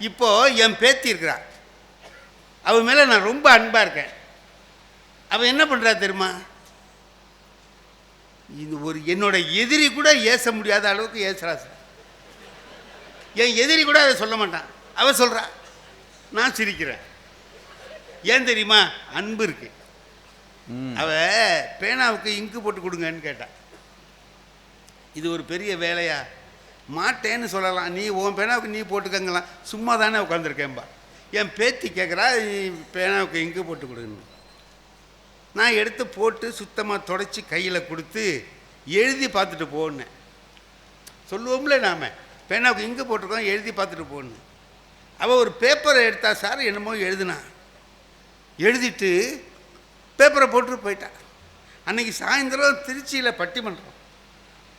இப்போது என் பேத்தி இருக்கிறா, அவன் மேலே நான் ரொம்ப அன்பாக இருக்கேன். அவன் என்ன பண்ணுறா தெரியுமா? இது ஒரு என்னோட எதிரி கூட ஏச முடியாத அளவுக்கு ஏசுறா சார். என் எதிரி கூட அதை சொல்ல மாட்டான், அவன் சொல்கிறா, நான் சிரிக்கிறேன். ஏன் தெரியுமா? அன்பு இருக்கு. அவ பேனாவுக்கு இங்கு போட்டு கொடுங்கன்னு கேட்டான். இது ஒரு பெரிய வேலையா? மாட்டேன்னு சொல்லலாம், நீ உன் பேனாவுக்கு நீ போட்டுக்கங்கலாம், சும்மா தானே உட்காந்துருக்கேன்பா. என் பேத்தி கேட்குறா பேனாவுக்கு இங்கு போட்டு கொடுங்க. நான் எடுத்து போட்டு சுத்தமாக தொடச்சி கையில் கொடுத்து எழுதி பார்த்துட்டு போனேன். சொல்லுவோம்ல நாம், பேனாவுக்கு இங்கு போட்டிருக்கோம், எழுதி பார்த்துட்டு போகணும். அவள் ஒரு பேப்பரை எடுத்தா சார், என்னமோ எழுதுனா, எழுதிட்டு பேப்பரை போட்டு போயிட்டான். அன்றைக்கி சாயந்தரம் திருச்சியில் பட்டிமன்றம்,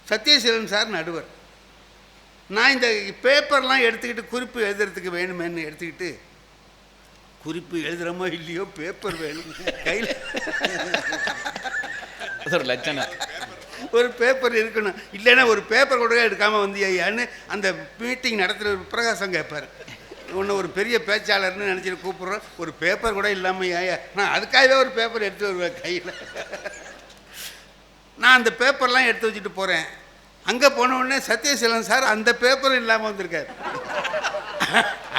சத்யசீலன் சார் நடுவர். நான் இந்த பேப்பர்லாம் எடுத்துக்கிட்டு குறிப்பு எழுதுறதுக்கு வேணுமேன்னு எடுத்துக்கிட்டு, குறிப்பு எழுதுகிறோமோ இல்லையோ பேப்பர் வேணும் கையில், ஒரு லட்சணம், ஒரு பேப்பர் இருக்கணும், இல்லைன்னா ஒரு பேப்பர் கூட எடுக்காமல் வந்து ஐயான்னு அந்த மீட்டிங் நடத்துகிற பிரகாசம் கேட்பார். ஒன்று ஒரு பெரிய பேச்சாளர்னு நினச்சிட்டு கூப்பிட்றோம், ஒரு பேப்பர் கூட இல்லாமல் ஐயா, நான் அதுக்காகவே ஒரு பேப்பர் எடுத்து வருவேன் கையில். நான் அந்த பேப்பர்லாம் எடுத்து வச்சுட்டு போகிறேன். அங்கே போனவுடனே சத்யசீலன் சார் அந்த பேப்பரும் இல்லாமல் வந்திருக்கார்.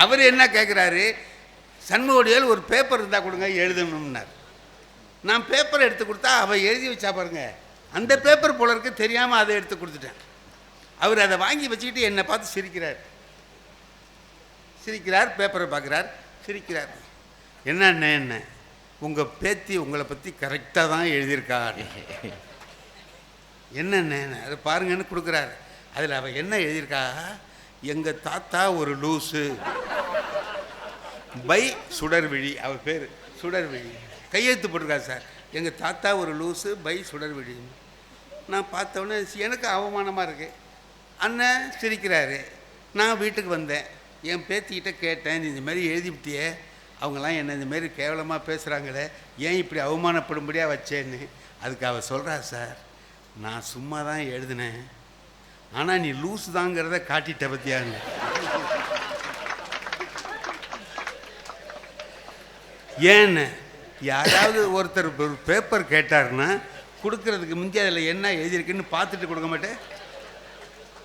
அவர் என்ன கேட்குறாரு, சண்முகடியால் ஒரு பேப்பர் இருந்தால் கொடுங்க எழுதணும்னார். நான் பேப்பர் எடுத்து கொடுத்தா அவள் எழுதி வச்சா பாருங்க, அந்த பேப்பர் போல இருக்கு, தெரியாமல் அதை எடுத்து கொடுத்துட்டேன். அவர் அதை வாங்கி வச்சுக்கிட்டு என்னை பார்த்து சிரிக்கிறார், பேப்பரை பார்க்குறார், சிரிக்கிறார். என்ன உங்கள் பேத்தி உங்களை பற்றி கரெக்டாக தான் எழுதியிருக்கா, என்னென்ன அதை பாருங்கன்னு கொடுக்குறாரு. அதில் அவள் என்ன எழுதியிருக்கா, எங்கள் தாத்தா ஒரு லூஸு பை சுடர்விழி, அவள் பேர் சுடர்விழி, கையெழுத்து போட்டிருக்கா சார், எங்கள் தாத்தா ஒரு லூஸு பை சுடர்விழி. நான் பார்த்தோன்னே எனக்கு அவமானமாக இருக்கு. அண்ணன் சிரிக்கிறாரு. நான் வீட்டுக்கு வந்தேன், என் பேத்திக்கிட்ட கேட்டேன், இந்த மாதிரி எழுதிவிட்டியே, அவங்களாம் என்னை இந்தமாரி கேவலமாக பேசுகிறாங்களே, ஏன் இப்படி அவமானப்படும்படியாக வச்சேன்னு. அதுக்கு அவள் சொல்கிறா, சார் நான் சும்மா தான் எழுதினேன், ஆனால் நீ லூஸு தாங்கிறத காட்டிட்ட பற்றியான்னு. ஏன்னு யாராவது ஒருத்தர் ஒரு பேப்பர் கேட்டாருன்னா கொடுக்கறதுக்கு முந்தைய அதில் என்ன எழுதியிருக்குன்னு பார்த்துட்டு கொடுக்க மாட்டேன்.